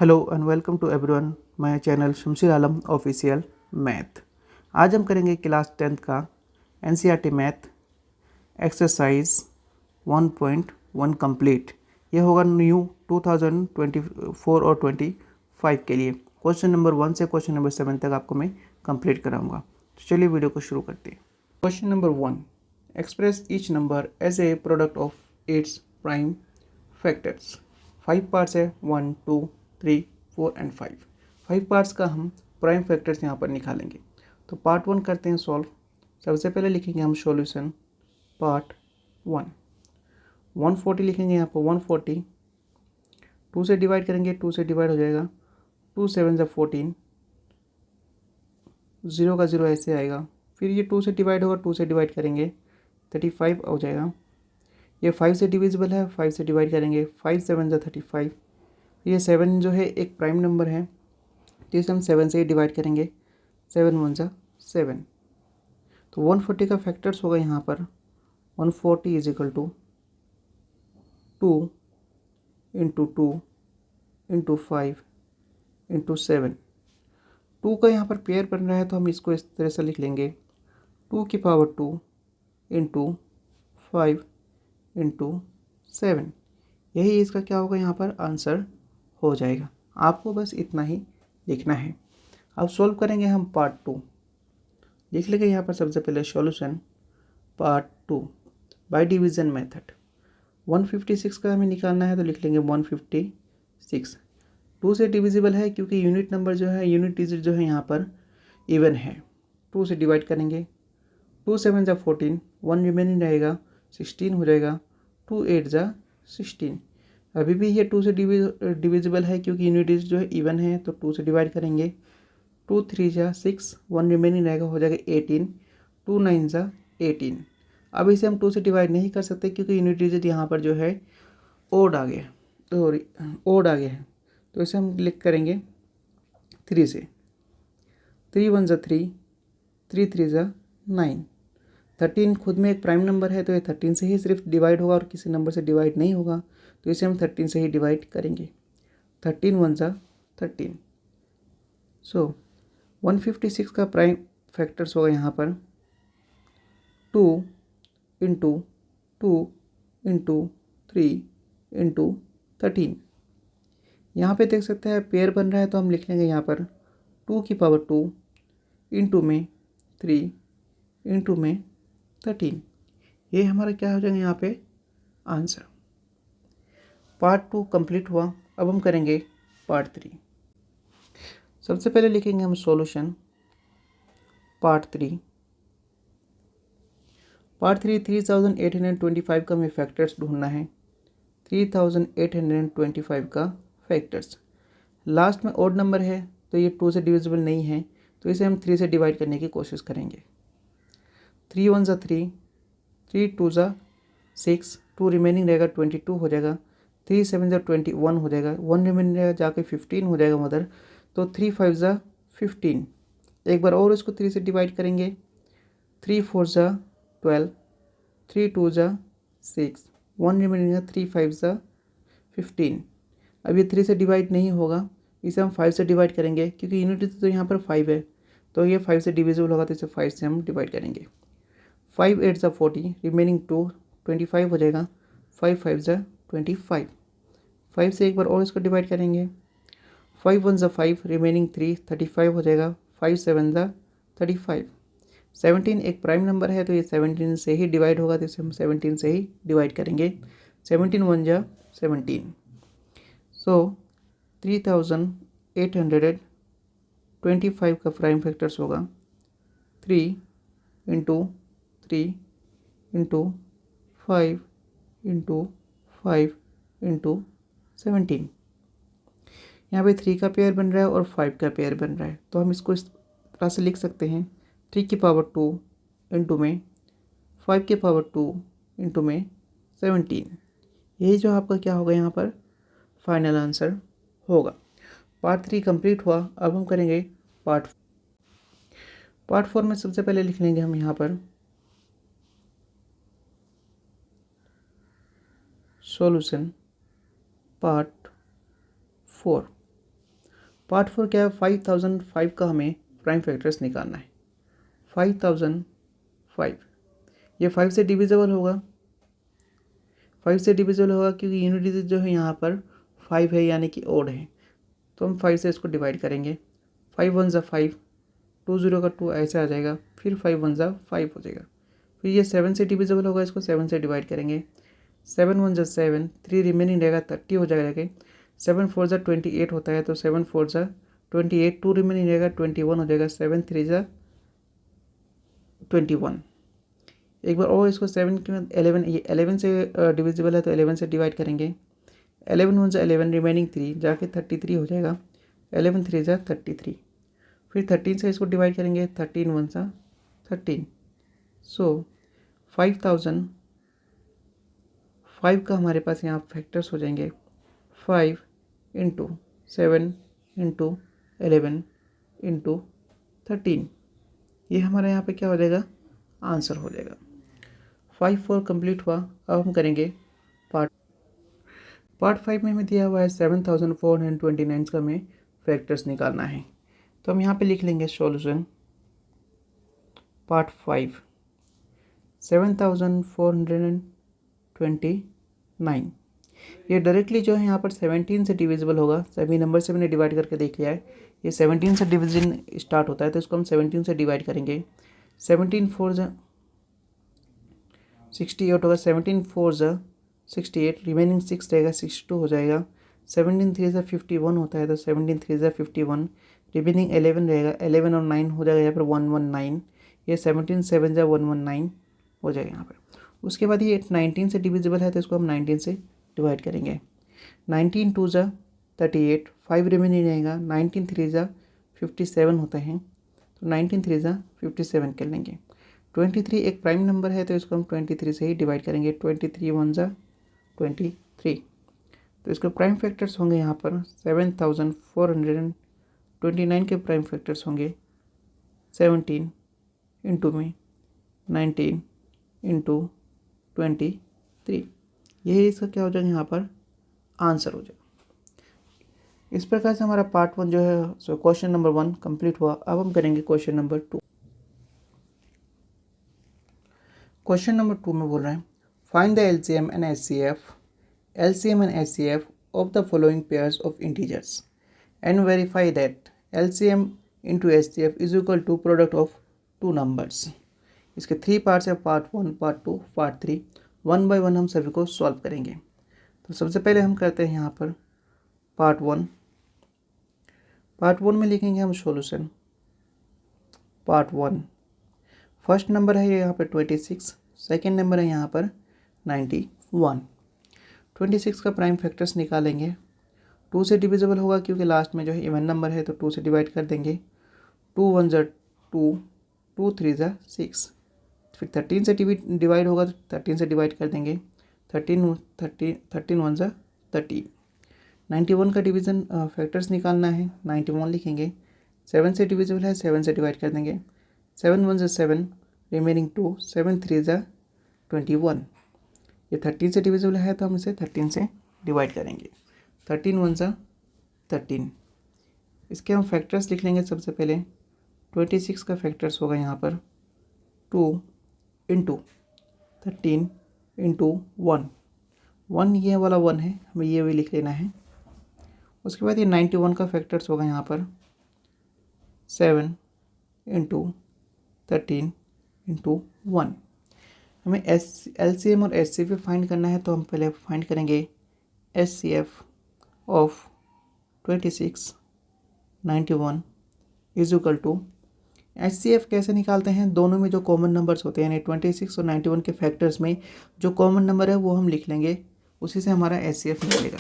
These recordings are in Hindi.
Hello and welcome to everyone my channel Shamsheer Alam official math. आज हम करेंगे क्लास 10th का एनसीईआरटी मैथ एक्सरसाइज 1.1 कंप्लीट। ये होगा न्यू 2024 और 25 के लिए। क्वेश्चन नंबर 1 से क्वेश्चन नंबर 7 तक आपको मैं कंप्लीट कराऊंगा। तो चलिए वीडियो को शुरू करते हैं। Question number 1, express each number as a product of its prime factors. 5 parts है, 1 2 3 4 एंड 5। 5 पार्ट्स का हम प्राइम फैक्टर्स यहाँ पर निकालेंगे। तो पार्ट 1 करते हैं सॉल्व। सबसे पहले लिखेंगे हम सॉल्यूशन पार्ट 1। 140 लिखेंगे यहाँ पर 140, 2 से डिवाइड करेंगे, 2 से डिवाइड हो जाएगा, 2 7 जा 14, 0 का 0 ऐसे आएगा। फिर ये 2 से डिवाइड होगा, 2 से डिवाइड करेंगे 35 हो जाएगा। ये 5 से डिविजिबल है, 5 से डिवाइड करेंगे, 5 7 जा 35। ये 7 जो है एक प्राइम नंबर है, तो इसे हम 7 से ही डिवाइड करेंगे, 7 1 जा 7। तो 140 का फैक्टर्स होगा यहाँ पर 140 is equal to 2 into 2 into 5 into 7। 2 का यहाँ पर पेयर बन रहा है तो हम इसको इस तरह से लिख लेंगे 2 की पावर 2 इंटू 5 इंटू 7। यही इसका क्या होगा, यहाँ पर आंसर हो जाएगा। आपको बस इतना ही लिखना है। अब सॉल्व करेंगे हम पार्ट 2। लिख लेंगे यहाँ पर सबसे पहले solution part 2 by division method. 156 का हमें निकालना है तो लिख लेंगे 156। 2 से डिविजिबल है क्योंकि यूनिट नंबर जो है, यूनिट डिजिट जो है यहाँ पर इवन है। 2 से डिवाइड करेंगे, 2 7 जा 14, 1 रिमेनिंग रहेगा, 16 हो जाएगा, 2 8 जा 16। अभी भी ये 2 से डिविजिबल है क्योंकि यूनिट डिजिट जो है इवन है, तो 2 से डिवाइड करेंगे, 2 3 जा 6, 1 रिमेनिंग रहेगा, हो जाएगा 18, 2 9 जा 18। अब इसे हम 2 से डिवाइड नहीं कर सकते क्योंकि यूनिट डिजिट यहाँ पर जो है ओड आ गया, तो ओड आ गया है, तो इसे हम लिख करेंगे 3 से। 3 1 जा 3, 3 3 जा 9। 13 खुद में एक प्राइम नंबर है तो ये 13 से ही सिर्फ डिवाइड होगा और किसी नंबर से डिवाइड नहीं होगा, तो इसे हम 13 से ही डिवाइड करेंगे। 13 1 जा 13। सो 156 का प्राइम फैक्टर्स होगा यहाँ पर 2 इंटू 2 इंटू 3 इंटू 13। यहाँ पे देख सकते हैं पेयर बन रहा है तो हम लिख लेंगे यहाँ पर 2 की पावर 2 इंटू में 3 इंटू में 13। ये हमारा क्या हो जाएगा यहाँ पे आंसर। पार्ट 2 कंप्लीट हुआ। अब हम करेंगे पार्ट 3। सबसे पहले लिखेंगे हम सॉल्यूशन पार्ट 3। पार्ट 3 3825 का हमें फैक्टर्स ढूंढना है। 3825 का फैक्टर्स। लास्ट में ओड नंबर है तो ये 2 से डिविजिबल नहीं है, तो इसे हम 3 से डिवाइड करने की कोशिश करेंगे। 3 1 जा 3, 3 2 जा 6, 2 रिमेनिंग रहेगा 22 हो जाएगा, 3 7 जा 21 हो जाएगा, 1 रिमेनिंग रहेगा जाके 15 हो जाएगा मदर, तो 3 5 जा 15। एक बार और इसको 3 से डिवाइड करेंगे, 3 4 जा 12, 3 2 जा 6, 1 रिमेनिंग है, 3 5 जा 15। अब ये 3 से डिवाइड नहीं होगा, इसे हम 5 से डिवाइड करेंगे क्योंकि यूनिट तो यहाँ पर 5 है, तो ये 5 से डिविजिबल होगा, तो इसे 5 से हम डिवाइड करेंगे। 5 8 जा 40, रिमेनिंग 2 25 हो जाएगा, 5 5 जा 25। 5 से एक बार और इसको डिवाइड करेंगे, 5 1 जा 5, रिमेनिंग 3 35 हो जाएगा, 5 7 जा 35। 17 एक प्राइम नंबर है तो ये 17 से ही डिवाइड होगा, तो इसे हम 17 से ही डिवाइड करेंगे। 17 1 जा 17। सो 3825 का प्राइम फैक्टर्स होगा 3 इंटू 3 इंटू 5 इंटू 5 इंटू 17। यहाँ पे 3 का पेयर बन रहा है और 5 का पेयर बन रहा है, तो हम इसको इस तरह से लिख सकते हैं 3 की पावर 2 इंटू में 5 की पावर 2 इंटू में 17। यही जो आपका क्या होगा यहाँ पर फाइनल आंसर होगा। पार्ट 3 कंप्लीट हुआ। अब हम करेंगे पार्ट 4 में सबसे पहले लिख लेंगे हम यहाँ पर सॉल्यूशन पार्ट 4। पार्ट 4 क्या है, 5005 का हमें प्राइम फैक्टर्स निकालना है। 5005 ये 5 से डिविजिबल होगा, 5 से डिविजिबल होगा क्योंकि यूनिट डिजिट जो है यहाँ पर 5 है यानी कि ओड है, तो हम 5 से इसको डिवाइड करेंगे। 5 1 ज़ा 5, 2 0 का 2 ऐसे आ जाएगा, फिर 5 1 ज़ा 5 हो जाएगा। फिर ये 7 से डिविजिबल होगा, इसको 7 से डिवाइड करेंगे। 7 1 ज़ा 7, 3 रिमेनिंग रहेगा 30 हो जाएगा। 7 4 ज़ा 28 होता है, तो 7 4 ज़ा 28, 2 रिमेनिंग रहेगा 21 हो जाएगा। 7 3 ज़ा 21। एक बार और इसको 7 के बाद 11, ये 11 से डिविजिबल है तो 11 से डिवाइड करेंगे। 11 1 ज़ा 11, रिमेनिंग 3 जाके 33 हो जाएगा। 11 3 ज़ा 33, फिर 13 से इसको डिवाइड करेंगे। 13 1 ज़ा 13, सो 5005 का हमारे पास यहाँ फैक्टर्स हो जाएंगे 5 इंटू 7 इंटू 11 इंटू 13। ये हमारे यहाँ पे क्या हो जाएगा, आंसर हो जाएगा। 5 4 कंप्लीट हुआ। अब हम करेंगे पार्ट 5 में हमें दिया हुआ है 7429 का हमें फैक्टर्स निकालना है। तो हम यहाँ पे लिख लेंगे सॉल्यूशन पार्ट 5 7429। ये डायरेक्टली जो है यहाँ पर 17 से डिविजिबल होगा। सभी नंबर से मैंने डिवाइड करके देख लिया है, ये 17 से डिवीजन स्टार्ट होता है, तो इसको हम 17 से डिवाइड करेंगे। 17 4 ज़ा 68 होगा, 17 4 ज़ा 68, रिमेनिंग 6 रहेगा, 62 हो जाएगा। 17 3 ज़ा 51 होता है, तो 17 3 ज़ा 51, रिमेनिंग 11 रहेगा। 11 और 9 हो जाएगा यहाँ पर 119, ये 17 7 ज़ा 119 हो जाएगा यहाँ पर। उसके बाद ये 19 से डिविजिबल है, तो इसको हम 19 से डिवाइड करेंगे। 19 2 ज़ा 38, 5 रिमेनिंग रहेगा। 19 3 ज़ा 57 होता है, तो 19 3 ज़ा 57 कर लेंगे। 23 एक प्राइम नंबर है, तो इसको हम 23 से ही डिवाइड करेंगे। 23 1 ज़ा 23, तो इसके प्राइम फैक्टर्स होंगे यहाँ पर 7429 के प्राइम फैक्टर्स होंगे 17 इंटू में 19 इंटू 23। यही इसका क्या हो जाएगा, यहाँ पर आंसर हो जाएगा। इस प्रकार से हमारा पार्ट 1 जो है सो क्वेश्चन नंबर 1 कंप्लीट हुआ। अब हम करेंगे क्वेश्चन नंबर 2। क्वेश्चन नंबर 2 में बोल रहे हैं find the LCM and HCF of the following pairs of integers and verify that LCM into HCF is equal to product of two numbers। इसके 3 पार्ट्स है, पार्ट 1 पार्ट 2 पार्ट 3। 1 बाय 1 हम सभी को सॉल्व करेंगे। तो सबसे पहले हम करते हैं यहाँ पर पार्ट 1। पार्ट 1 में लिखेंगे हम सॉल्यूशन पार्ट 1। फर्स्ट नंबर है यहाँ पर 26, सेकेंड नंबर है यहाँ पर 91। 26 का प्राइम फैक्टर्स निकालेंगे। 2 से डिविजिबल होगा क्योंकि लास्ट में जो है इवन नंबर है, तो 2 से डिवाइड कर देंगे। 2 1 ज़ा 2, 2 3 ज़ा 6, फिर 13 से डिवाइड होगा तो 13 से डिवाइड कर देंगे। 13 1 ज़ा 13। 91 का डिवीज़न फैक्टर्स निकालना है, 91 लिखेंगे। 7 से डिविजिबल है, 7 से डिवाइड कर देंगे। 7 1 ज़ा 7, रिमेनिंग 2, 7 3 ज़ा 21। ये 13 से डिविजिबल है, तो हम इसे 13 से डिवाइड करेंगे। 13 1 ज़ा 13। इसके हम फैक्टर्स लिख लेंगे। सबसे पहले 26 का फैक्टर्स होगा यहाँ पर 2 इंटू 13 इंटू 1 ये वाला 1 है, हमें ये भी लिख लेना है। उसके बाद ये 91 का फैक्टर्स होगा यहाँ पर 7 इंटू 13 इंटू 1। हमें LCM और HCF फाइंड करना है, तो हम पहले फाइंड करेंगे HCF of 26 91 is equal to. HCF कैसे निकालते हैं, दोनों में जो कॉमन नंबर्स होते हैं यानी 26 और 91 के फैक्टर्स में जो कॉमन नंबर है वो हम लिख लेंगे, उसी से हमारा HCF निकलेगा।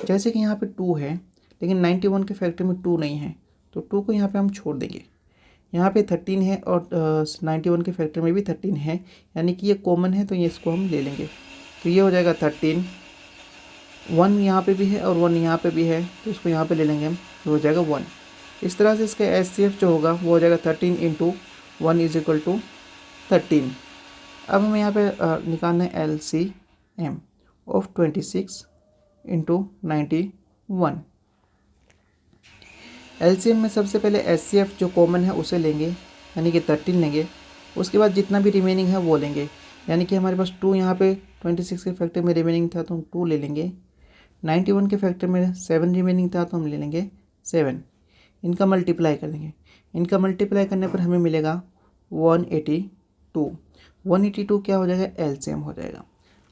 जैसे कि यहाँ पे 2 है, लेकिन 91 के फैक्टर में 2 नहीं है, तो 2 को यहाँ पे हम छोड़ देंगे। यहाँ पे 13 है और 91 के फैक्टर में भी 13 है, यानी कि ये कॉमन है, तो ये इसको हम ले लेंगे। तो ये हो जाएगा 13, 1 यहाँ पे भी है और 1 यहाँ पे भी है, तो इसको यहाँ पे ले लेंगे हम, तो हो जाएगा 1। इस तरह से इसका HCF जो होगा वो हो जाएगा 13 इंटू 1 इज इक्वल टू 13। अब हमें यहाँ पे निकालना है LCM ऑफ 26 इंटू 91। एलसीएम में सबसे पहले एचसीएफ जो कॉमन है उसे लेंगे, यानी कि 13 लेंगे। उसके बाद जितना भी रिमेनिंग है वो लेंगे, यानी कि हमारे पास 2 यहाँ पे 26 के फैक्टर में रिमेनिंग था तो हम 2 ले लेंगे। 91 के फैक्टर में 7 रिमेनिंग था तो हम ले लेंगे 7। इनका मल्टीप्लाई कर देंगे। इनका मल्टीप्लाई करने पर हमें मिलेगा 182। 182 क्या हो जाएगा, एलसीएम हो जाएगा।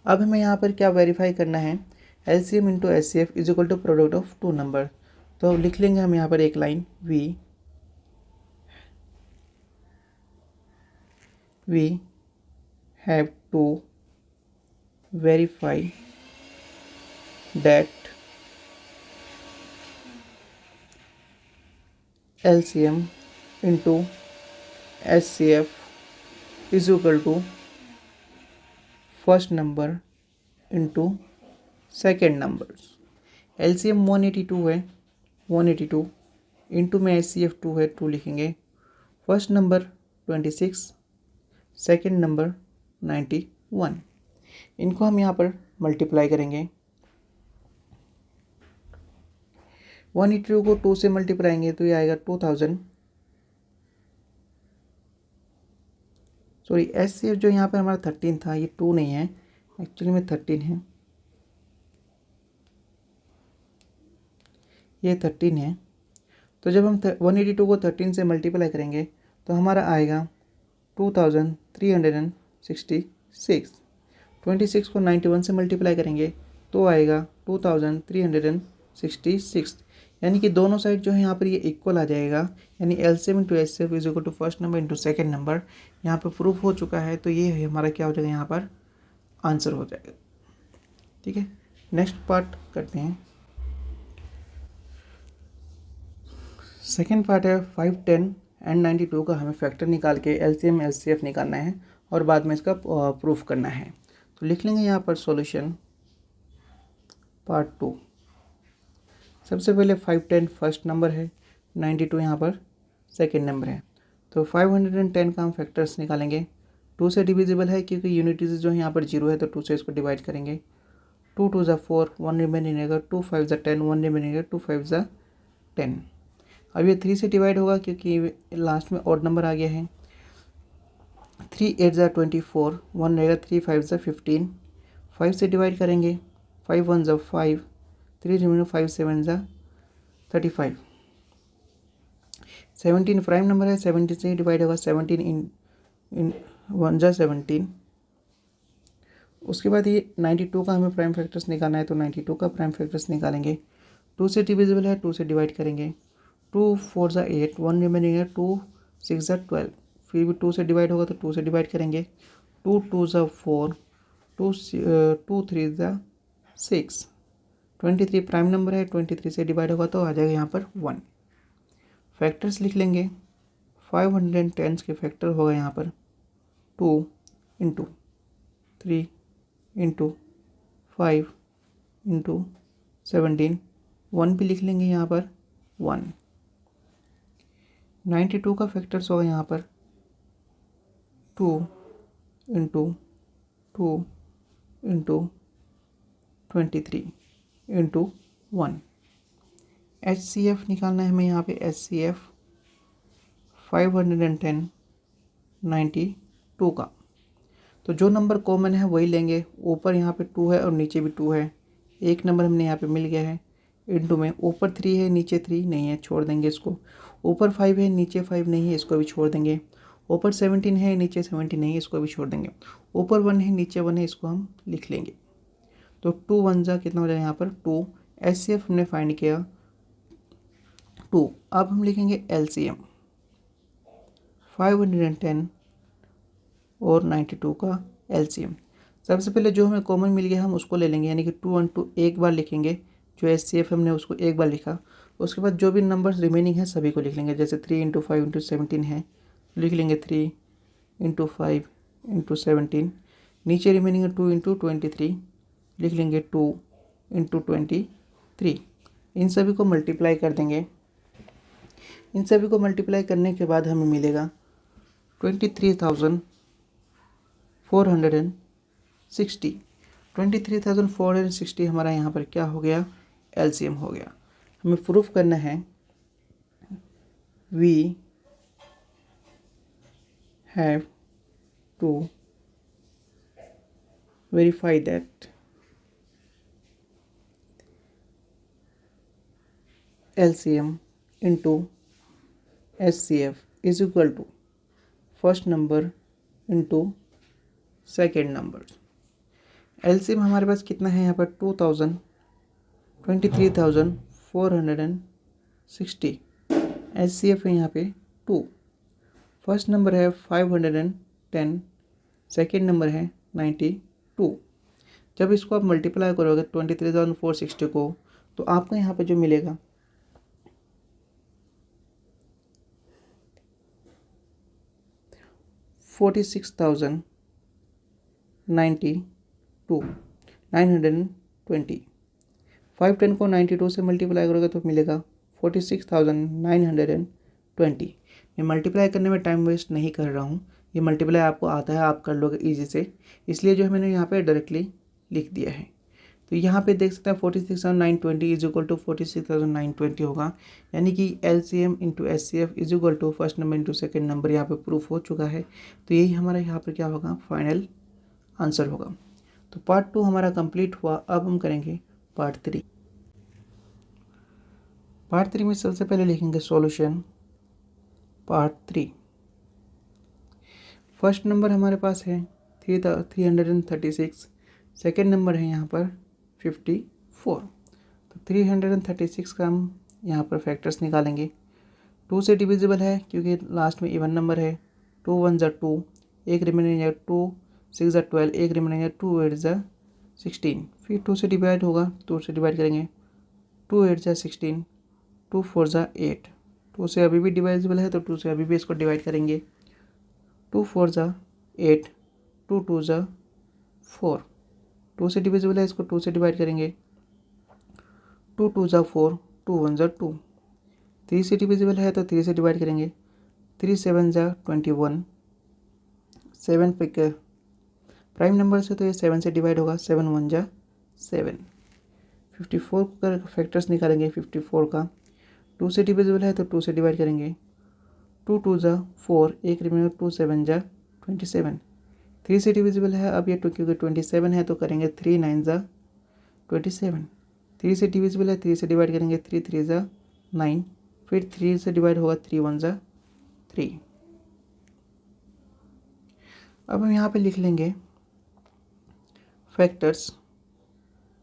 अब हमें यहाँ पर क्या वेरीफाई करना है, LCM into HCF is equal to product of 2 number. तो लिख लेंगे हम यहाँ पर एक line, we have to verify that LCM into HCF is equal to first number into second numbers। LCM 182 है, 182 इंटू में HCF 2 है, 2 लिखेंगे। First number 26, second number 91। इनको हम यहाँ पर मल्टीप्लाई करेंगे। 182 को 2 से मल्टीप्लाई तो ये आएगा 2000। सॉरी, एचसीएफ जो यहाँ पर हमारा 13 था, ये 2 नहीं है, एक्चुअली में 13 है, ये 13 है। तो जब हम 182 को 13 से मल्टीप्लाई करेंगे तो हमारा आएगा 2366। 26 को 91 से मल्टीप्लाई करेंगे तो आएगा 2366। यानी कि दोनों साइड जो है यहाँ पर ये इक्वल आ जाएगा, यानी LCM into HCF is equal to first number into second number. यहाँ पर प्रूफ हो चुका है, तो ये हमारा क्या हो जाएगा, यहाँ पर आंसर हो जाएगा। ठीक है, नेक्स्ट पार्ट करते हैं। सेकेंड पार्ट है 5, 10 एंड 92 का हमें फैक्टर निकाल के एलसीएम एचसीएफ निकालना है और बाद में इसका प्रूफ करना है। तो लिख लेंगे यहाँ पर सॉल्यूशन पार्ट 2। सबसे पहले 5, 10 फर्स्ट नंबर है, 92 यहाँ पर सेकेंड नंबर है। तो 510 का हम फैक्टर्स निकालेंगे। 2 से डिविजिबल है क्योंकि यूनिटीज जो है यहाँ पर 0 है, तो 2 से इसको डिवाइड करेंगे। 2 2 ज़ा 4, 1 रिमेनिंग रहेगा। 2 5 ज़ा 10, 1 रिमेनिंग रहेगा। 2 5 ज़ा 10। अब ये 3 से डिवाइड होगा क्योंकि लास्ट में ऑड नंबर आ गया है। 3 8 ज़ा 24, 1 रहेगा। 3 5 ज़ा 15। 5 से डिवाइड करेंगे, 5 1 ज़ा 5, 3 रिमेनिंग 5 7 ज़ा 35। 17 प्राइम नंबर है, 17 से ही डिवाइड होगा। 17 इन 1 ज़ा 17। उसके बाद ये 92 का हमें प्राइम फैक्टर्स निकालना है, तो 92 का प्राइम फैक्टर्स निकालेंगे। 2 से डिविजिबल है, 2 से डिवाइड करेंगे। 2 4 ज़ा 8, 1 रिमेनिंग है। 2 6 ज़ा 12, फिर भी 2 से डिवाइड होगा तो 2 से डिवाइड करेंगे। 2 2 ज़ा 4, 2 3 ज़ा 6। 23 प्राइम नंबर है, 23 से डिवाइड होगा तो आ जाएगा यहाँ पर 1। फैक्टर्स लिख लेंगे। 510 के फैक्टर होगा यहाँ पर 2 इंटू 3 इंटू 5 इंटू 17। 1 भी लिख लेंगे यहाँ पर 1। 92 का फैक्टर्स होगा यहाँ पर 2 इंटू 2 इंटू 23 इंटू 1। HCF निकालना है हमें यहाँ पे। HCF 510 92 का, तो जो नंबर कॉमन है वही लेंगे। ऊपर यहाँ पे 2 है और नीचे भी 2 है, एक नंबर हमने यहाँ पे मिल गया है। इंटू में ऊपर 3 है, नीचे 3 नहीं है, छोड़ देंगे इसको। ऊपर 5 है, नीचे 5 नहीं है, इसको भी छोड़ देंगे। ऊपर 17 है, नीचे 17 नहीं है, इसको भी छोड़ देंगे। ऊपर 1 है, नीचे 1 है, इसको हम लिख लेंगे। तो 2 1 जा कितना हो जाएगा यहाँ पर 2। HCF हमने फाइंड किया 2। अब हम लिखेंगे LCM 510 और 92 का LCM। सबसे पहले जो हमें कॉमन मिल गया हम उसको ले लेंगे, यानी कि 2 1 2 एक बार लिखेंगे। जो HCF हमने उसको एक बार लिखा। उसके बाद जो भी नंबर्स रिमेनिंग है सभी को लिख लेंगे। जैसे 3 इंटू 5 इंटू 17 है, लिख लेंगे 3 इंटू 5 इंटू 17। नीचे रिमेनिंग है 2 इंटू 23, लिख लेंगे 2 इंटू 23। इन सभी को मल्टीप्लाई कर देंगे। इन सभी को मल्टीप्लाई करने के बाद हमें मिलेगा 23,460। 23,460 हमारा यहाँ पर क्या हो गया, LCM हो गया। हमें प्रूफ करना है we have to verify that LCM into SCF is equal to first number into second number. LCM हमारे पास कितना है यहाँ पर 23,460। एचसीएफ है यहाँ पे 2। फर्स्ट नंबर है 510, सेकेंड नंबर है 92। जब इसको आप मल्टीप्लाई करोगे 23,460 को तो आपको यहाँ पे जो मिलेगा 46,092 920। 510 को 92 से मल्टीप्लाई करोगे तो मिलेगा 46,920। मैं मल्टीप्लाई करने में टाइम वेस्ट नहीं कर रहा हूँ, ये मल्टीप्लाई आपको आता है, आप कर लोगे इजी से, इसलिए जो है मैंने यहाँ पे डायरेक्टली लिख दिया है। तो यहाँ पे देख सकते हैं 46,920 इज इक्वल टू 46,920 होगा, यानी कि LCM into SCF is equal to first number into second number यहाँ पे प्रूफ हो चुका है। तो यही हमारा यहाँ पर क्या होगा, फाइनल आंसर होगा। तो पार्ट 2 हमारा कंप्लीट हुआ। अब हम करेंगे पार्ट 3। पार्ट 3 में सबसे पहले लिखेंगे सॉल्यूशन पार्ट 3। फर्स्ट नंबर हमारे पास है 336, सेकेंड नंबर है यहाँ पर 54। तो 336 का हम यहाँ पर फैक्टर्स निकालेंगे। 2 से डिविजिबल है क्योंकि लास्ट में इवन नंबर है। 2 1 ज़ा 2, एक रिमेनिंग है 2 6 ज़ा 12, एक रिमेनिंग है 2 8 ज़ा 16। फिर 2 से डिवाइड होगा, 2 से डिवाइड करेंगे 2 8 ज़ा 16, 2 4 ज़ा 8। 2 से अभी भी डिवाइजिबल है तो 2 से अभी भी इसको डिवाइड करेंगे। 2 4 ज़ा 8, 2 2 ज़ा 4। 2 से डिविजिबल है, इसको 2 से डिवाइड करेंगे। 2 2 ज़ा 4, 2 1 ज़ा 2। 3 से डिविजिबल है तो 3 से डिवाइड करेंगे। 3 7 ज़ा 21। 7 पे प्राइम नंबर से तो ये 7 से डिवाइड होगा। 7 1 ज़ा 7। 54 का फैक्टर्स निकालेंगे। 54 का 2 से डिविजिबल है तो 2 से डिवाइड करेंगे। 2 2 ज़ा 4, एक रिमेनिंग 2 7 ज़ा 27। 3 से डिविजिबल है, अब ये क्योंकि 27 है तो करेंगे 3 9 ज़ा 27। 3 से डिविजिबल है, 3 से डिवाइड करेंगे। 3 3 ज़ा 9, फिर 3 से डिवाइड होगा। 3 1 ज़ा 3। अब हम यहाँ पे लिख लेंगे फैक्टर्स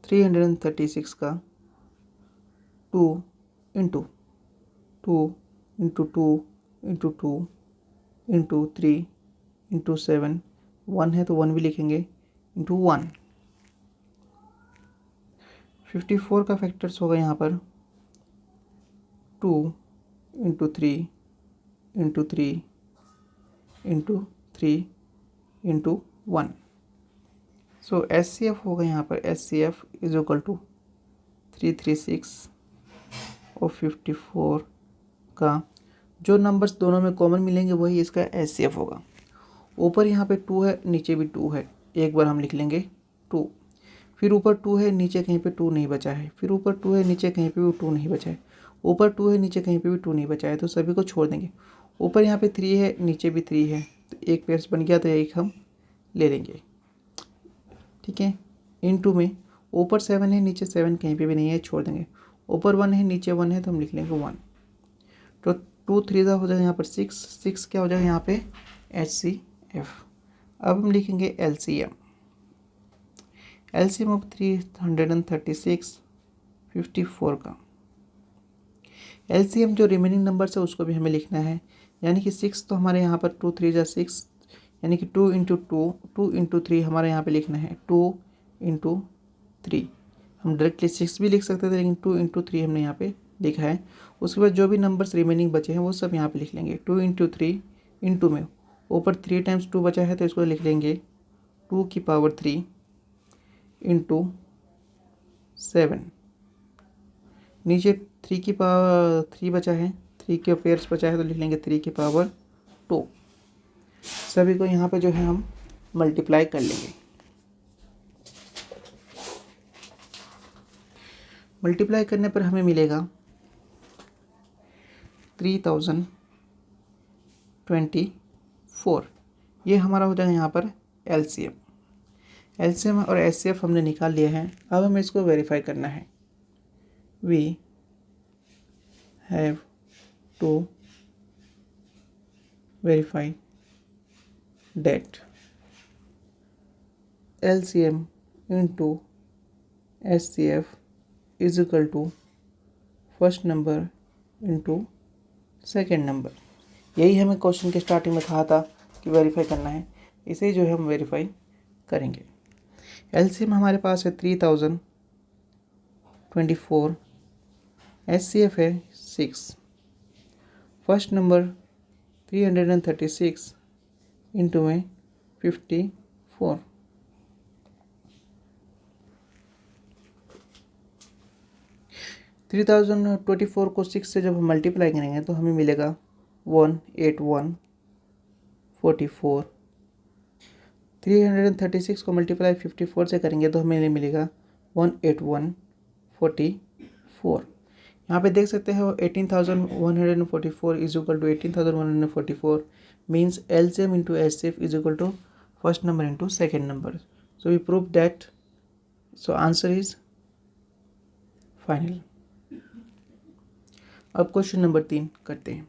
336 का 2 into 2 into 2 into 2 into 3 into 7, 1 है तो 1 भी लिखेंगे, इंटू 1। 54 का फैक्टर्स होगा यहाँ पर 2 इंटू 3 इंटू 3 इंटू 3 इंटू 1। सो SCF होगा यहाँ पर SCF इज इक्वल टू 336 और 54 का जो नंबर्स दोनों में कॉमन मिलेंगे वही इसका SCF होगा। ऊपर यहाँ पे 2 है, नीचे भी 2 है, एक बार हम लिख लेंगे 2। फिर ऊपर 2 है, नीचे कहीं पे 2 नहीं बचा है। फिर ऊपर 2 है, नीचे कहीं पे भी 2 नहीं बचा है। ऊपर 2 है, नीचे कहीं पे भी 2 नहीं बचा है, तो सभी को छोड़ देंगे। ऊपर यहाँ पे 3 है, नीचे भी 3 है, तो एक पेयर्स बन गया, तो एक हम ले लेंगे। ठीक है, इनटू में ऊपर 7 है, नीचे 7 कहीं पे भी नहीं है, छोड़ देंगे। ऊपर 1 है, नीचे 1 है, तो हम लिख लेंगे 1। तो 2 3 हो जाएगा यहाँ पर 6, 6 क्या हो जाएगा यहाँ पे HCF। अब हम लिखेंगे LCM। LCM ऑफ 336 54 का LCM जो रिमेनिंग नंबर्स है उसको भी हमें लिखना है, यानी कि 6 तो हमारे यहाँ पर 2 3 जा 6, यानी कि 2 इंटू 2 इंटू 3 हमारे यहाँ पे लिखना है 2 इंटू 3। हम डायरेक्टली 6 भी लिख सकते थे, लेकिन 2 इंटू 3 हमने यहाँ पे लिखा है। उसके बाद जो भी नंबर्स रिमेनिंग बचे हैं वो सब यहाँ पे लिख लेंगे। 2 इंटू 3 इंटू में ऊपर 3 टाइम्स 2 बचा है तो इसको लिख लेंगे 2 की पावर 3 इंटू 7। नीचे 3 की पावर 3 बचा है, 3 के पेयर्स बचा है तो लिख लेंगे 3 की पावर 2। सभी को यहाँ पे जो है हम मल्टीप्लाई कर लेंगे। मल्टीप्लाई करने पर हमें मिलेगा 3024, ये हमारा हो जाएगा यहाँ पर LCM। LCM और HCF हमने निकाल लिया है। अब हमें इसको वेरीफाई करना है। We have to verify that LCM into HCF is equal to first number into second number. यही हमें क्वेश्चन के स्टार्टिंग में कहा था कि वेरीफाई करना है, इसे जो है हम वेरीफाई करेंगे। LCM हमारे पास है 3024, HCF है 6, फर्स्ट नंबर 336 इंटू में 54, 3024 को 6 से जब हम मल्टीप्लाई करेंगे तो हमें मिलेगा 18144। 336 को मल्टीप्लाई 54 से करेंगे तो हमें मिलेगा 18144। यहाँ पे देख सकते हो 18,144 is equal to 18,144 means LCM into HCF is equal to first number into second number. So we prove that, so answer is final. अब क्वेश्चन नंबर 3 करते हैं।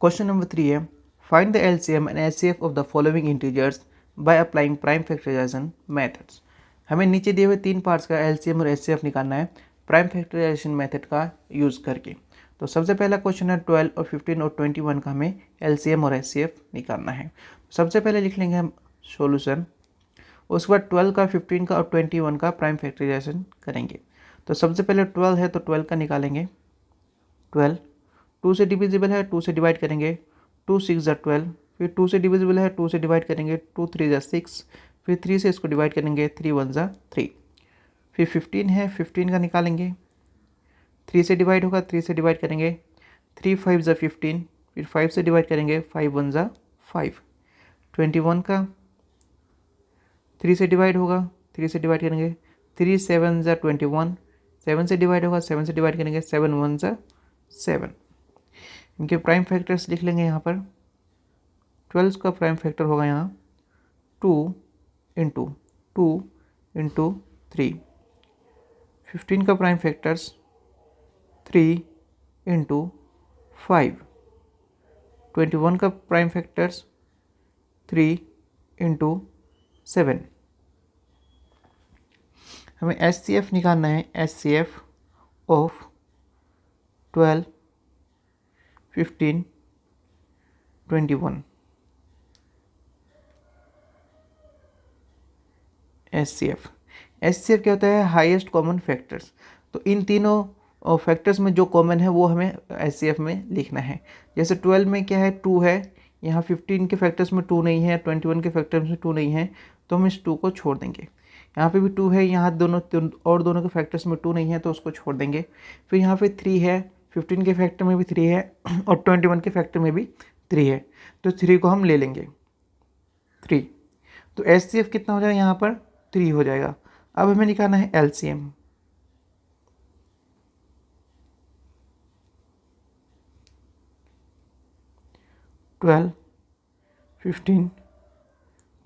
क्वेश्चन नंबर 3 है, find the LCM and HCF of the following integers by applying prime factorisation methods. हमें नीचे दिए हुए 3 पार्ट्स का LCM और HCF निकालना है प्राइम फैक्टराइजेशन मेथड का यूज़ करके। तो सबसे पहला क्वेश्चन है 12 और 15 और 21 का हमें LCM और HCF निकालना है। सबसे पहले लिख लेंगे हम सॉल्यूशन, उसके बाद 12 का, 15 का और 21 का प्राइम फैक्टराइजेशन करेंगे। तो सबसे पहले 12 है तो 12 का निकालेंगे। 12 2 से डिविजिबल है, 2 से डिवाइड करेंगे, 2 6 ज़ा 12, फिर 2 से डिविजिबल है, 2 से डिवाइड करेंगे, 2 3 ज़ा 6, फिर 3 से इसको डिवाइड करेंगे, 3 1 ज़ा 3। फिर 15 है, 15 का निकालेंगे, 3 से डिवाइड होगा, 3 से डिवाइड करेंगे, 3 5 ज़ा 15, फिर 5 से डिवाइड करेंगे, 5 1 ज़ा 5। 21 का 3 से डिवाइड होगा, 3 से डिवाइड करेंगे, 3 7 ज़ा 21, 7 से डिवाइड होगा, 7 से डिवाइड करेंगे, 7 1 ज़ा 7। इनके प्राइम फैक्टर्स लिख लेंगे यहाँ पर। 12 का प्राइम फैक्टर होगा यहाँ 2 इंटू 3। 15 का प्राइम फैक्टर्स 3 इंटू 5। 21 का प्राइम फैक्टर्स 3 इंटू 7। हमें HCF निकालना है, HCF ऑफ 12 15 21। HCF क्या होता है, हाईएस्ट कॉमन फैक्टर्स। तो इन तीनों फैक्टर्स में जो कॉमन है वो हमें HCF में लिखना है। जैसे 12 में क्या है, 2 है, यहाँ 15 के फैक्टर्स में 2 नहीं है, 21 के फैक्टर्स में 2 नहीं है, तो हम इस 2 को छोड़ देंगे। यहाँ पे भी 2 है, यहाँ दोनों के फैक्टर्स में 2 नहीं है तो उसको छोड़ देंगे। फिर यहाँ पे 3 है, 15 के फैक्टर में भी 3 है और 21 के फैक्टर में भी 3 है, तो 3 को हम ले लेंगे 3। तो HCF कितना हो जाएगा यहाँ पर, 3 हो जाएगा। अब हमें निकालना है LCM। ट्वेल्व 15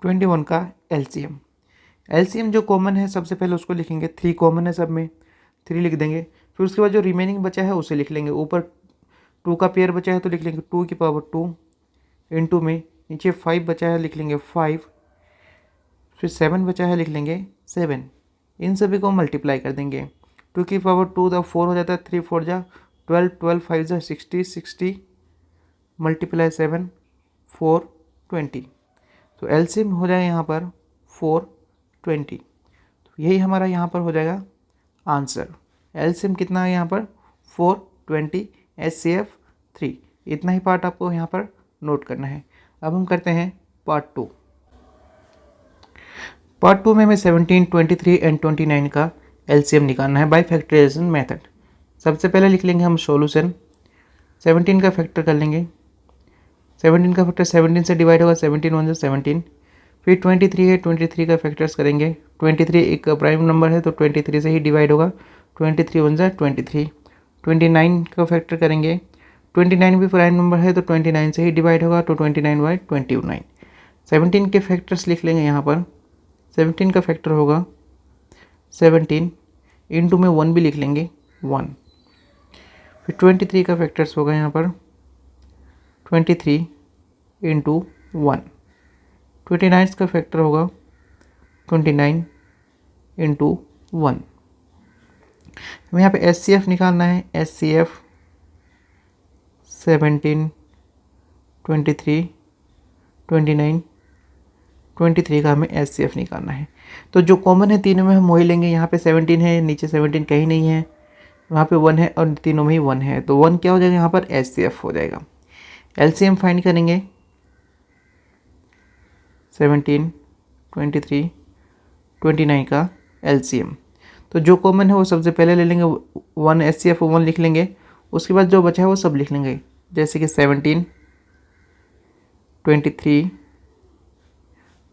21 का LCM जो कॉमन है सबसे पहले उसको लिखेंगे। 3 कॉमन है सब में, 3 लिख देंगे। फिर उसके बाद जो रिमेनिंग बचा है उसे लिख लेंगे। ऊपर 2 का पेयर बचा है तो लिख लेंगे 2 की पावर 2 इंटू में, नीचे 5 बचा है लिख लेंगे 5, फिर 7 बचा है लिख लेंगे 7। इन सभी को मल्टीप्लाई कर देंगे। 2 की पावर 2 दा 4 हो जाता है, 3 4 जा 12, 12 5 जा 60, 60 मल्टीप्लाई 7 4 20। तो LCM हो जाएगा यहाँ पर 420। तो यही हमारा यहाँ पर हो जाएगा आंसर। LCM कितना है यहाँ पर 420, HCF 3। इतना ही पार्ट आपको यहाँ पर नोट करना है। अब हम करते हैं पार्ट 2। पार्ट 2 में हमें 17, 23 एंड 29 का LCM निकालना है बाय फैक्टराइजेशन मेथड। सबसे पहले लिख लेंगे हम सॉल्यूशन। 17 का फैक्टर कर लेंगे। 17 का फैक्टर 17 से डिवाइड होगा, 17 1 17, फिर 23 है, 23 का फैक्टर्स करेंगे। 23 एक प्राइम नंबर है तो 23 से ही डिवाइड होगा। 23 वन जा 23। 29 का फैक्टर करेंगे। 29 भी प्राइम नंबर है तो 29 से ही डिवाइड होगा, तो 29 बाई 29। 17 के फैक्टर्स लिख लेंगे यहाँ पर। 17 का फैक्टर होगा 17, इंटू में 1 भी लिख लेंगे 1। फिर 23 का फैक्टर्स होगा यहाँ पर 23 इंटू 1। 29 का फैक्टर होगा 29 इंटू 1। हमें यहाँ पे SCF निकालना है। SCF 17, 23, 29, 23 का हमें SCF निकालना है। तो जो कॉमन है तीनों में हम वही लेंगे। यहाँ पे 17 है, नीचे 17 कहीं नहीं है, वहाँ पे 1 है और तीनों में ही 1 है, तो 1 क्या हो जाएगा यहाँ पर SCF हो जाएगा। LCM फाइंड करेंगे। 17, 23, 29 का LCM। तो जो कॉमन है वो सबसे पहले ले लेंगे, 1 SCF 1 लिख लेंगे। उसके बाद जो बचा है वो सब लिख लेंगे, जैसे कि 17, 23,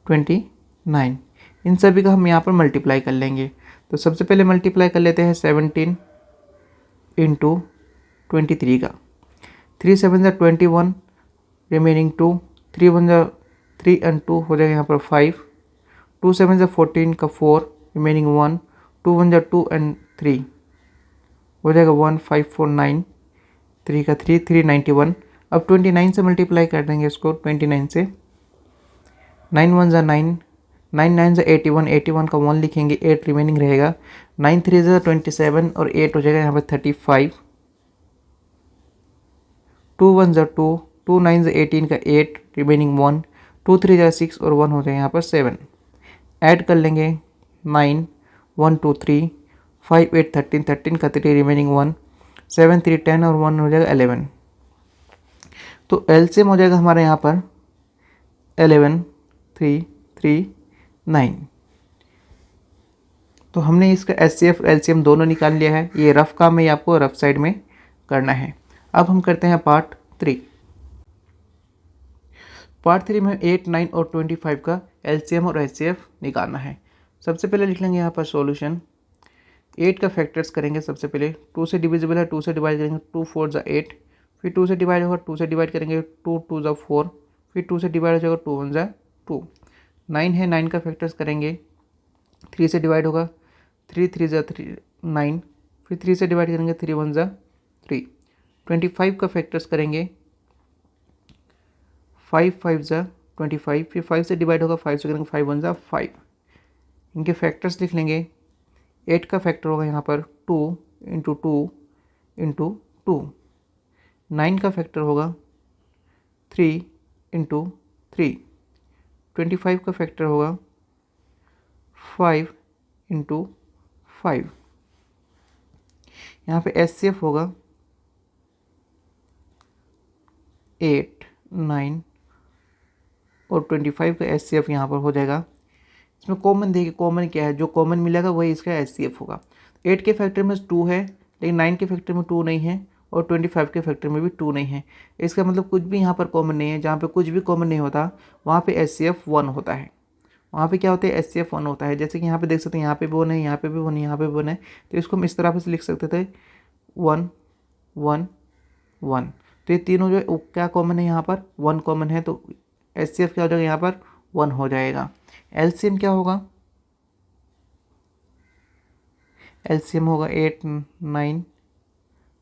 29, इन सभी का हम यहाँ पर मल्टीप्लाई कर लेंगे। तो सबसे पहले मल्टीप्लाई कर लेते हैं 17 इंटू 23 का। 3 7 जा 21, रिमेनिंग 2, 3 1 जा 3 एंड 2 हो जाएगा यहाँ पर 5, 2 7 जा 14 का 4, रिमेनिंग 1, 2 1 जा 2 एंड 3 हो जाएगा 1 5 4 9, 3 का 3 391। अब 29 से मल्टीप्लाई कर देंगे इसको। 29 से 9 1 जा 9, 9 9 जा 81, 81 का 1 लिखेंगे, 8 रिमेनिंग रहेगा। 9 3 जा 27 और 8 हो जाएगा यहाँ पर 35। 2 1 जा 2, 2 9 जा 18 का 8, रिमेनिंग 1, 2 3 जा 6 और 1 हो जाएगा यहाँ पर 7। ऐड कर लेंगे 9 1 2 3, 5 8 13, 13 का 3, रिमेनिंग 1, 7 3 10 और 1 हो जाएगा 11। तो एलसीएम हो जाएगा हमारे यहाँ पर 11 3 3 9। तो हमने इसका SCF LCM दोनों निकाल लिया है। ये रफ काम है, आपको रफ साइड में करना है। अब हम करते हैं पार्ट 3। पार्ट 3 में 8 9 और 25 का LCM और SCF निकालना है। सबसे पहले लिख लेंगे यहाँ पर सॉल्यूशन। 8 का फैक्टर्स करेंगे। सबसे पहले 2 से डिविजिबल है, 2 से डिवाइड करेंगे, 2 4 जा 8, फिर 2 से डिवाइड होगा, 2 से डिवाइड करेंगे, 2 2 जा 4, फिर 2 से डिवाइड हो जाएगा, 2 1 जा 2। 9 है, 9 का फैक्टर्स करेंगे। 3 से डिवाइड होगा, 3 3 जा 3 9, फिर 3 से डिवाइड करेंगे, 3 1 जा 3। 25 का फैक्टर्स करेंगे। 5 5 जा 25, फिर 5 से डिवाइड होगा, 5 से करेंगे, 5 1 जा 5। इनके फैक्टर्स लिख लेंगे। 8 का फैक्टर होगा यहाँ पर 2 इंटू 2 इंटू 2। 9 का फैक्टर होगा 3 इंटू 3। 25 का फैक्टर होगा 5 इंटू 5। यहाँ पे SCF होगा 8 9 और 25 का SCF यहाँ पर हो जाएगा। इसमें कॉमन देखिए, कॉमन क्या है, जो कॉमन मिलेगा वही इसका SCF होगा। 8 के फैक्टर में 2 है, लेकिन 9 के फैक्टर में 2 नहीं है, और 25 के फैक्टर में भी 2 नहीं है। इसका मतलब कुछ भी यहाँ पर कॉमन नहीं है। जहाँ पे कुछ भी कॉमन नहीं होता वहाँ पे SCF 1 होता है। वहाँ पे क्या होता है, SCF 1 होता है। जैसे कि यहाँ पे देख सकते हैं, यहाँ पे भी 1 है, यहाँ पे भी 1 है, यहाँ पे भी 1 है। तो इसको हम इस तरह से लिख सकते थे 1 1 1। तो ये तीनों जो है क्या कॉमन है, यहाँ पर 1 कॉमन है, तो SCF क्या हो जाएगा यहाँ पर 1 हो जाएगा। LCM क्या होगा, LCM होगा 8 9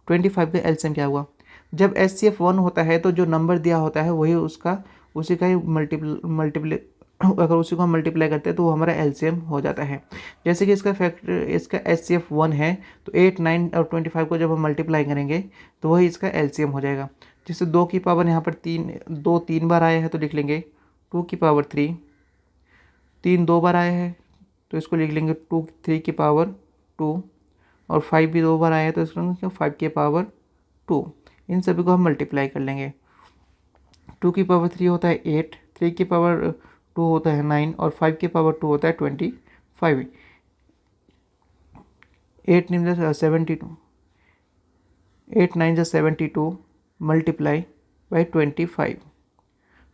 25 का LCM क्या होगा। जब SCF 1 होता है तो जो नंबर दिया होता है वही उसी का ही मल्टीप्लाई अगर उसी को हम मल्टीप्लाई करते हैं तो वो हमारा LCM हो जाता है। जैसे कि इसका SCF 1 है, तो 8 9 और 25 को जब हम मल्टीप्लाई करेंगे तो वही इसका LCM हो जाएगा। जैसे 2 की पावर यहाँ पर 3 बार आया है तो लिख लेंगे 2 की पावर 3। 3 2 बार आया है तो इसको लिख लेंगे 3 की पावर 2, और 5 भी 2 बार आया है तो इसको 5 की पावर 2। इन सभी को हम मल्टीप्लाई कर लेंगे। 2 की पावर 3 होता है 8, 3 की पावर 2 होता है 9, और 5 की पावर 2 होता है 25। 8 9 जा 72, 8 9 जा 72 मल्टीप्लाई बाई 25।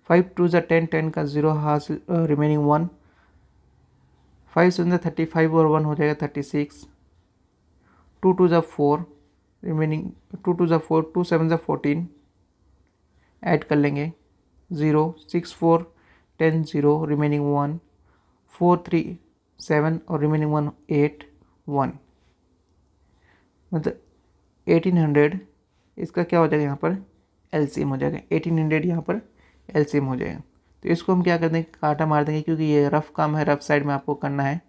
5 2 ज़ा 10, 10 का 0 हासिल, रिमेनिंग 1, 5 7 ज़ा 35 और 1 हो जाएगा 36, 2 2 ज़ा 4, रिमेनिंग 2 2 ज़ा 4, 2 7 ज़ा 14, ऐड कर लेंगे 0, 6 4 10 0, रिमेनिंग 1, 4 3 7 और रिमेनिंग 1 8 1, मतलब 1800 इसका क्या हो जाएगा यहाँ पर एलसीएम हो जाएगा। 1800 यहाँ पर एलसीएम हो जाएगा। तो इसको हम क्या कर देंगे, काटा मार देंगे, क्योंकि ये रफ काम है, रफ साइड में आपको करना है,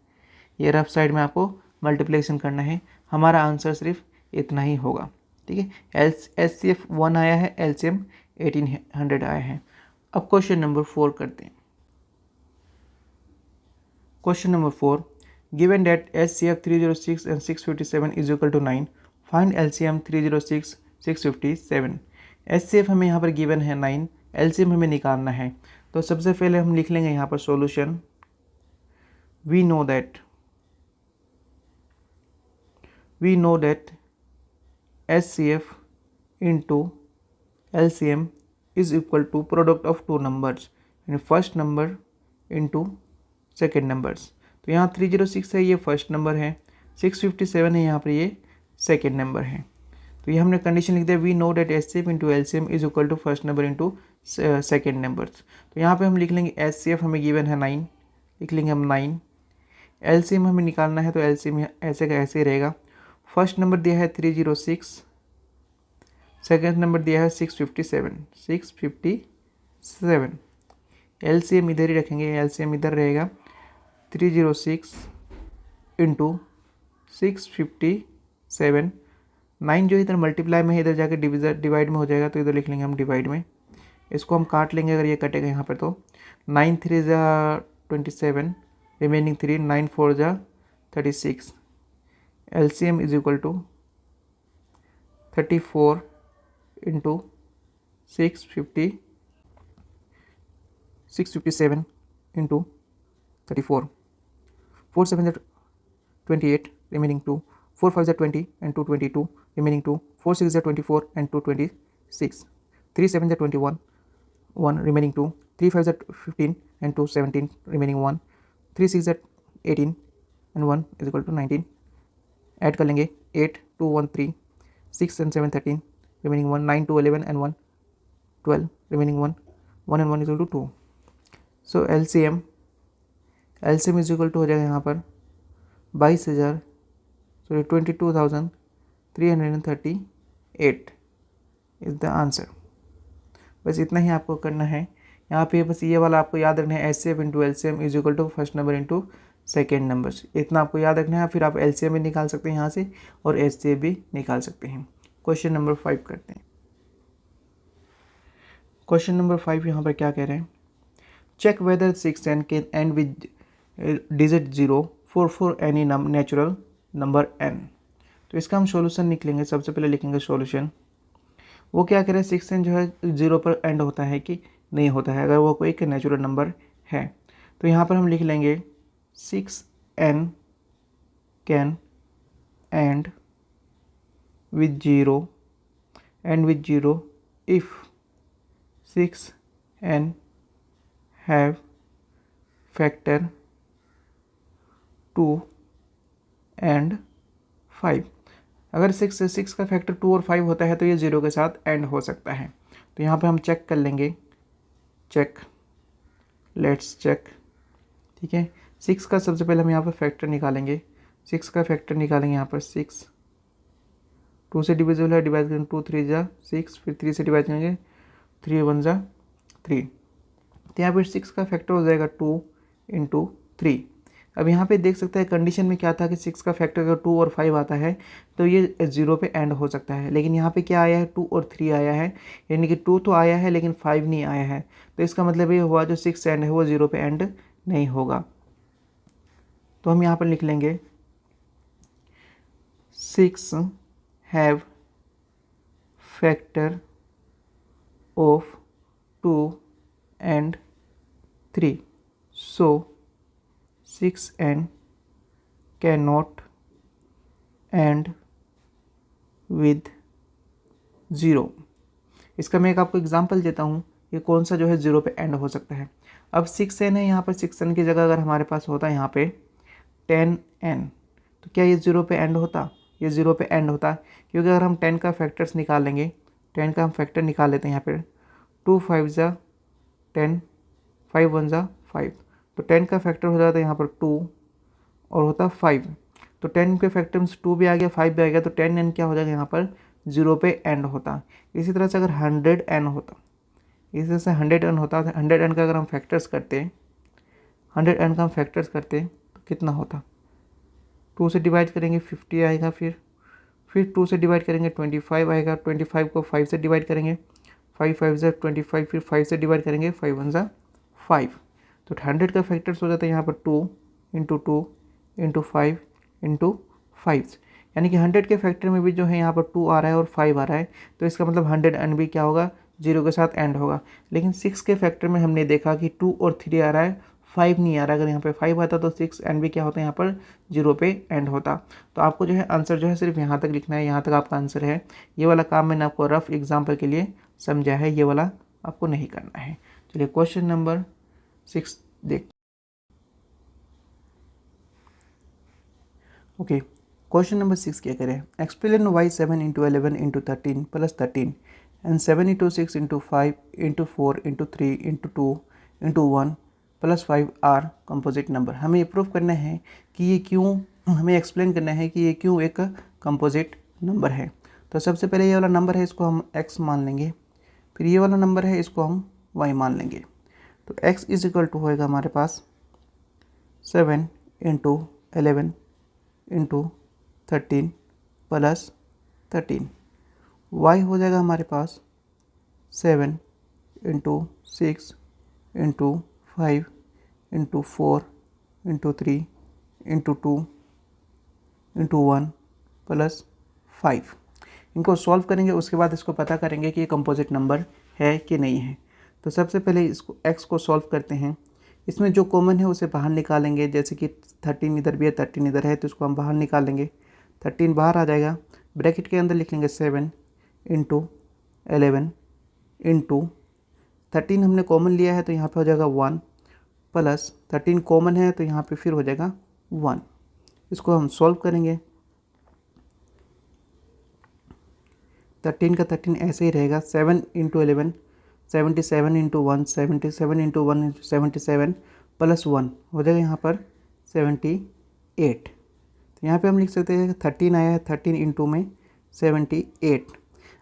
ये रफ साइड में आपको मल्टीप्लिकेशन करना है। हमारा आंसर सिर्फ इतना ही होगा। ठीक है, एचसीएफ 1 आया है, एलसीएम 1800 आया है। अब क्वेश्चन नंबर 4 करते हैं। Question number 4, given that HCF 306 and 657 is equal to 9, find LCM 306 657। HCF हमें यहाँ पर गिवन है 9, LCM हमें निकालना है। तो सबसे पहले हम लिख लेंगे यहाँ पर solution. We know that HCF into LCM is equal to product of two numbers, यानी first number into second numbers. तो यहाँ 306 है, ये फर्स्ट नंबर है, 657 है यहाँ पर, ये सेकेंड नंबर है। तो ये हमने कंडीशन लिख दिया, we know that HCF into LCM is equal to first number into second numbers. तो यहाँ पे हम लिख लेंगे HCF हमें गिवन है 9, लिख लेंगे हम 9, LCM हमें निकालना है, तो LCM ऐसे का ऐसे ही रहेगा। फर्स्ट नंबर दिया है 306, सेकेंड नंबर दिया है 657। LCM इधर ही रखेंगे, LCM इधर रहेगा 306 इंटू 657। 9 जो इधर मल्टीप्लाई में है, इधर जाके डिवाइड में हो जाएगा, तो इधर लिख लेंगे हम डिवाइड में। इसको हम काट लेंगे, अगर ये कटेगा यहाँ पर तो 9 3 ज़ा 27, रिमेनिंग 3, 9 4 ज़ा 36। LCM is equal to 34 into 657 into 34, 4 7 ज़ा 28, remaining 2, 4 5 ज़ा 20 and 2 22, remaining 2, 4 6 ज़ा 24 and 2 26, 3 7 ज़ा 21, 1 remaining 2, 3 5 ज़ा 15 and 2 17, remaining 1, 3 6 ज़ा 18 and 1 is equal to 19। Add कर लेंगे 8 2 1 3, 6 and 7 13, remaining 1, 9 2 11 and 1 12, remaining 1 1 and 1 is equal to 2। So LCM is equal to हो जाएगा यहाँ पर 22,338 इज़ द आंसर। बस इतना ही आपको करना है। यहाँ पे बस ये वाला आपको याद रखना है, HCF into LCM is equal to first number into second numbers. इतना आपको याद रखना है, फिर आप LCM भी निकाल सकते हैं यहाँ से और HCF भी निकाल सकते हैं। क्वेश्चन नंबर 5 करते हैं। क्वेश्चन नंबर 5 यहाँ पर क्या कह रहे हैं, check whether 610 can end with digit 0 for any natural number n। तो इसका हम सॉल्यूशन निकलेंगे। सबसे पहले लिखेंगे सॉल्यूशन। वो क्या कह रहे हैं, 610 जो है 0 पर एंड होता है कि नहीं होता है, अगर वो कोई एक नेचुरल नंबर है। तो यहाँ पर हम लिख लेंगे 6n can end with 0 if 6n have factor 2 and 5। अगर 6 का फैक्टर 2 और 5 होता है तो ये 0 के साथ एंड हो सकता है। तो यहाँ पे हम चेक कर लेंगे, लेट्स चेक। ठीक है, 6 का सबसे पहले हम यहाँ पर फैक्टर निकालेंगे। 6 का फैक्टर निकालेंगे यहाँ पर 6, 2 से डिविजिबल है, डिवाइड करेंगे 2 3 ज़ा 6, फिर 3 से डिवाइड करेंगे 3 1 ज़ा 3। तो यहाँ पर 6 का फैक्टर हो जाएगा 2 इंटू 3। अब यहाँ पे देख सकते हैं कंडीशन में क्या था कि 6 का फैक्टर अगर 2 और 5 आता है तो ये 0 पे एंड हो सकता है, लेकिन यहाँ पे क्या आया है 2 और 3 आया है, यानी कि 2 तो आया है लेकिन 5 नहीं आया है। तो इसका मतलब ये हुआ जो 6 एंड है वो 0 पे एंड नहीं होगा। तो हम यहाँ पर लिख लेंगे 6 have factor of 2 and 3, so 6n cannot end with 0। इसका मैं एक आपको एग्जांपल देता हूँ ये कौन सा जो है 0 पे एंड हो सकता है। अब 6n है, यहाँ पर 6n की जगह अगर हमारे पास होता है यहाँ पे 10n, तो क्या ये 0 पे एंड होता? ये 0 पे एंड होता, क्योंकि अगर हम 10 का फैक्टर्स निकाल लेंगे, 10 का हम फैक्टर निकाल लेते हैं यहाँ पे, 2 5 ज़ा 10, 5 1 ज़ा 5, तो 10 का फैक्टर हो जाता है यहाँ पर 2 और होता 5, तो 10 के फैक्टर में 2 भी आ गया 5 भी आ गया, तो 10n क्या हो जाएगा यहाँ पर 0 पे एंड होता। इसी तरह से अगर 100n होता, इसी तरह से 100n होता, 100n का अगर हम फैक्टर्स करते, 100n का हम फैक्टर्स करते तो कितना होता? 2 से डिवाइड करेंगे 50 आएगा, फिर 2 से डिवाइड करेंगे 25 आएगा, 25 को 5 से डिवाइड करेंगे, 5 5 ज़ा 25, फिर 5 से डिवाइड करेंगे, 5 1 ज़ा 5, तो 100 का फैक्टर्स हो जाता है यहाँ पर 2 इंटू 2 इंटू 5 इंटू 5, यानी कि 100 के फैक्टर में भी जो है यहाँ पर 2 आ रहा है और 5 आ रहा है, तो इसका मतलब 100n भी क्या होगा? 0 के साथ एंड होगा। लेकिन 6 के फैक्टर में हमने देखा कि 2 और 3 आ रहा है, 5 नहीं आ रहा। अगर यहाँ पे 5 आता तो 6n भी क्या होता है यहाँ पर 0 पे एंड होता। तो आपको जो है आंसर जो है सिर्फ यहाँ तक लिखना है, यहाँ तक आपका आंसर है। ये वाला काम मैंने आपको रफ एग्जाम्पल के लिए समझा है, ये वाला आपको नहीं करना है। चलिए क्वेश्चन नंबर 6 देख। ओके, क्वेश्चन नंबर 6 क्या करें? Explain why 7 into 11 into 13 plus 13 and 7 into 6 into 5 into 4 into 3 into 2 into 1 plus 5 are composite number. हमें ये प्रूफ करना है कि ये क्यों, हमें एक्सप्लेन करना है कि ये क्यों एक कंपोजिट नंबर है। तो सबसे पहले ये वाला नंबर है, इसको हम x मान लेंगे, फिर ये वाला नंबर है, इसको हम y मान लेंगे। तो x इज इक्वल टू होएगा हमारे पास 7 इंटू 11 इंटू 13 प्लस 13, y हो जाएगा हमारे पास 7 into 6 into 5 into 4 into 3 into 2 into 1 plus 5। इनको सॉल्व करेंगे, उसके बाद इसको पता करेंगे कि ये कंपोजिट नंबर है कि नहीं है। तो सबसे पहले इसको x को सॉल्व करते हैं। इसमें जो कॉमन है उसे बाहर निकालेंगे, जैसे कि 13 इधर भी है, 13 इधर है, तो इसको हम बाहर निकालेंगे। 13 बाहर आ जाएगा, ब्रैकेट के अंदर लिख लेंगे 7 इंटू 11 इंटू 13 हमने कॉमन लिया है तो यहाँ पे हो जाएगा 1 प्लस 13 कॉमन है तो यहाँ पे फिर हो जाएगा 1। इसको हम सॉल्व करेंगे। 13 का 13 ऐसे ही रहेगा, 7 into 11 77 into 1 77 into 1 into 77 plus 1 हो जाएगा यहाँ पर 78। तो यहाँ पे हम लिख सकते हैं 13 आया है, 13 इंटू में 78।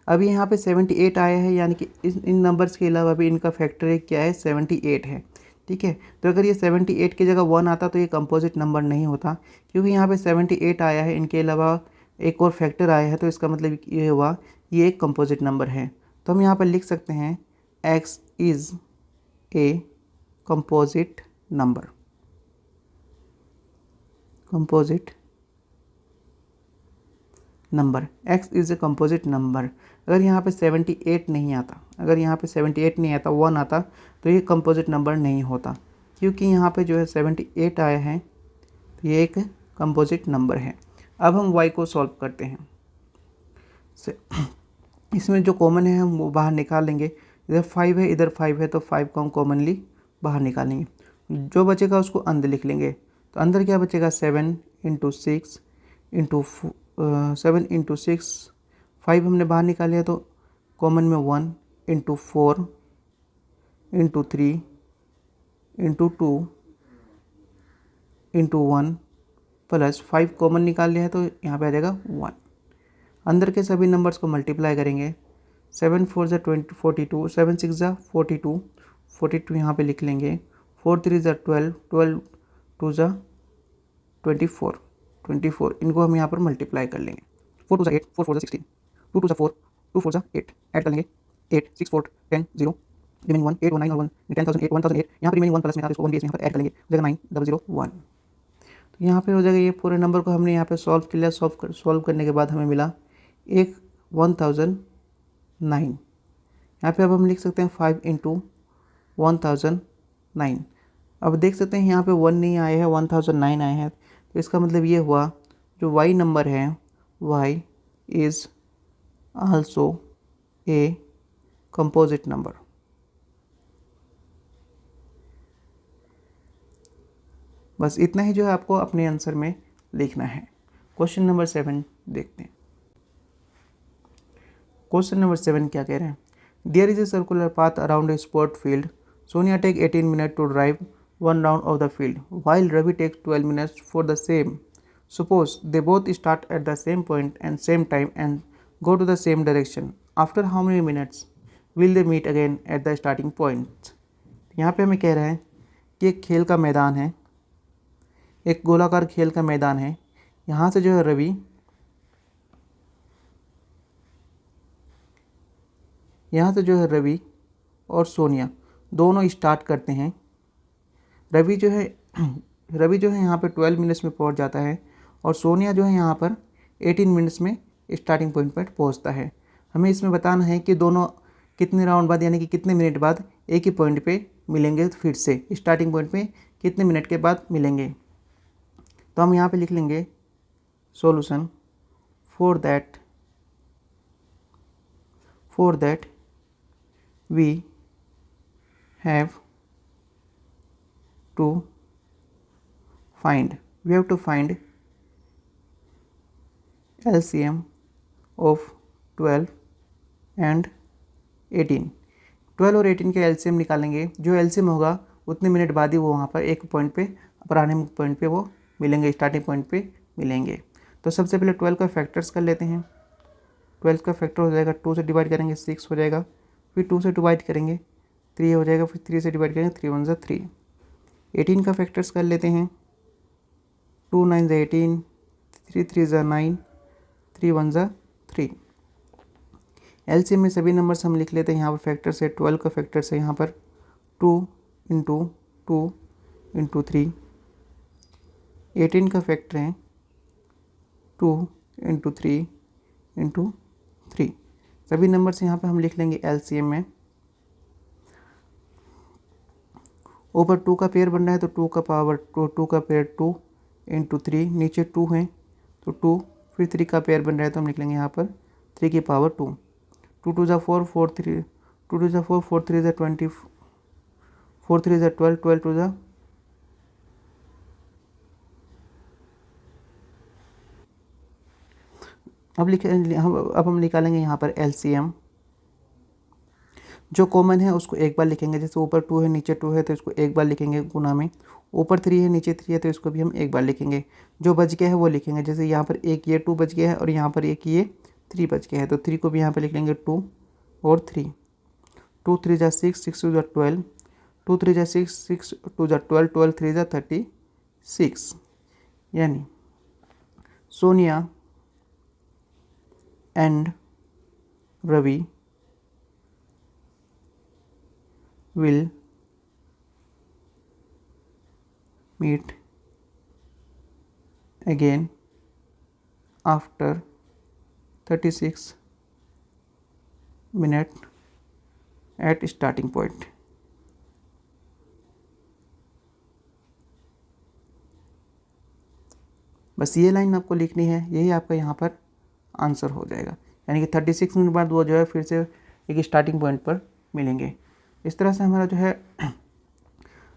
अभी यहाँ पे 78 आया है, यानी कि इन नंबर्स के अलावा भी इनका फैक्टर क्या है? 78 है। ठीक है, तो अगर ये 78 की जगह 1 आता तो ये कंपोजिट नंबर नहीं होता, क्योंकि यहाँ पे 78 आया है, इनके अलावा एक और फैक्टर आया है, तो इसका मतलब ये हुआ ये एक कंपोजिट नंबर है। तो हम यहाँ पर लिख सकते हैं x is a composite number, composite number x is a composite number. अगर यहाँ पे 78 नहीं आता, अगर यहाँ पे 78 नहीं आता, 1 आता, तो ये कंपोजिट नंबर नहीं होता, क्योंकि यहाँ पे जो है 78 आया है, तो ये एक कंपोजिट नंबर है। अब हम y को सॉल्व करते हैं। इसमें जो कॉमन है हम वो बाहर निकाल लेंगे। इधर 5 है, इधर 5 है, तो 5 को हम कॉमनली बाहर निकालेंगे। जो बचेगा उसको अंदर लिख लेंगे। तो अंदर क्या बचेगा? 7 इंटू 6 इंटू 7 इंटू 6, 5 हमने बाहर निकाल लिया, तो कॉमन में 1 into 4 into 3 into 2 into 1 plus 5 common निकाल लिया है, तो यहाँ पे आ जाएगा 1। अंदर के सभी नंबर्स को मल्टीप्लाई करेंगे। 7 4 ज़ा 42, 7 6 ज़ा 42, 42 यहाँ पे लिख लेंगे। 4 3 ज़ा 12, 12 2 ज़ा 24, 24 इनको हम यहाँ पर मल्टीप्लाई कर लेंगे। 4 2 ज़ा 8, 4 4 ज़ा 16, 2 2 ज़ा 4, 2 4 ज़ा 8, ऐड कर लेंगे। 8 6 4 10 0, रिमेनिंग 1 8 1 9 और 1 10,008 1008, यहाँ पर रिमेनिंग 1 प्लस में आता है, इसको 1 भी यहाँ पर ऐड कर लेंगे, हो जाएगा 9 0 0 1। तो यहाँ पे हो जाएगा, ये पूरे नंबर को हमने यहाँ पे सॉल्व कर लिया। सॉल्व करने के बाद हमें मिला एक 1009। यहाँ पे अब हम लिख सकते हैं 5 इंटू 1009। अब देख सकते हैं यहाँ पे 1 नहीं आया है, 1009 आया है, तो इसका मतलब ये हुआ जो y नंबर है, y is also a composite number. बस इतना ही जो है आपको अपने आंसर में लिखना है। क्वेश्चन नंबर 7 देखते हैं। क्वेश्चन नंबर 7 क्या कह रहे हैं? There is a circular path around a sport field. Sonia take 18 minute to drive one round of the field while Ravi takes 12 minutes for the same. Suppose they both start at the same point and same time and go to the same direction. After how many minutes will they meet again at the starting point? यहाँ पे हमें कह रहा है कि एक खेल का मैदान है, एक गोलाकार खेल का मैदान है। यहाँ से जो है रवि और सोनिया दोनों स्टार्ट करते हैं। रवि जो है यहाँ पर 12 मिनट्स में पहुँच जाता है और सोनिया जो है यहाँ पर 18 मिनट्स में स्टार्टिंग पॉइंट पर पहुँचता है। हमें इसमें बताना है कि दोनों कितने राउंड बाद यानी कि कितने मिनट बाद एक ही पॉइंट पे मिलेंगे, फिर से स्टार्टिंग पॉइंट पे कितने मिनट के बाद मिलेंगे। तो हम यहाँ पे लिख लेंगे solution for that we have to find LCM of 12 and 18। 12 और 18 के LCM निकालेंगे। जो LCM होगा उतने मिनट बाद ही वो वहाँ पर एक पॉइंट पे, प्रारंभिक पॉइंट पे वो मिलेंगे, स्टार्टिंग पॉइंट पे मिलेंगे। तो सबसे पहले 12 का फैक्टर्स कर लेते हैं। 12 का फैक्टर हो जाएगा, 2 से डिवाइड करेंगे 6 हो जाएगा, फिर 2 से डिवाइड करेंगे 3 हो जाएगा, फिर 3 से डिवाइड करेंगे 3 1 ज़ा 3। 18 का फैक्टर्स कर लेते हैं। 2 9 ज़ा 18, 3 3 ज़ा 9, 3 1 ज़ा 3। LCM में सभी नंबर्स हम लिख लेते हैं। यहाँ पर फैक्टर्स है, 12 का फैक्टर्स है यहाँ पर 2 इंटू 2 इंटू 3। 18 का फैक्टर है 2 इंटू 3 इंटू 3। सभी नंबर्स यहाँ पर हम लिख लेंगे LCM में। ऊपर 2 का पेयर बन रहा है तो 2 का पावर 2 का पेयर 2 इंटू 3, नीचे 2 है तो 2, फिर 3 का पेयर बन रहा है तो हम लिख लेंगे यहाँ पर 3 की पावर 2। 2 2 ज़ा 4, 4 3, 2 2 ज़ा 4, 4 3 ज़ा 20, 4 3 ज़ा 12, 12 2 ज़ा, अब हम निकालेंगे यहाँ पर LCM। जो कॉमन है उसको एक बार लिखेंगे, जैसे ऊपर 2 है नीचे 2 है तो इसको एक बार लिखेंगे गुना में। ऊपर 3 है नीचे 3 है तो इसको भी हम एक बार लिखेंगे। जो बच गया है वो लिखेंगे, जैसे यहाँ पर एक ये 2 बच गया है और यहाँ पर एक ये 3 बच गया है तो 3 को भी यहाँ पर लिख लेंगे 2 और 3। 2 3 ज़ा 6, 6 2 ज़ा 12, 2 3 ज़ा 6, 6 2 ज़ा 12, 12 3 ज़ा 36। यानी Sonia and Ravi will meet again after 36 minutes at starting point। बस ये लाइन आपको लिखनी है, यही आपका यहाँ पर आंसर हो जाएगा। यानी कि 36 मिनट बाद वो जो है फिर से एक स्टार्टिंग पॉइंट पर मिलेंगे। इस तरह से हमारा जो है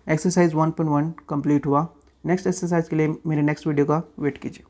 एक्सरसाइज 1.1 कंप्लीट हुआ। नेक्स्ट एक्सरसाइज के लिए मेरे नेक्स्ट वीडियो का वेट कीजिए।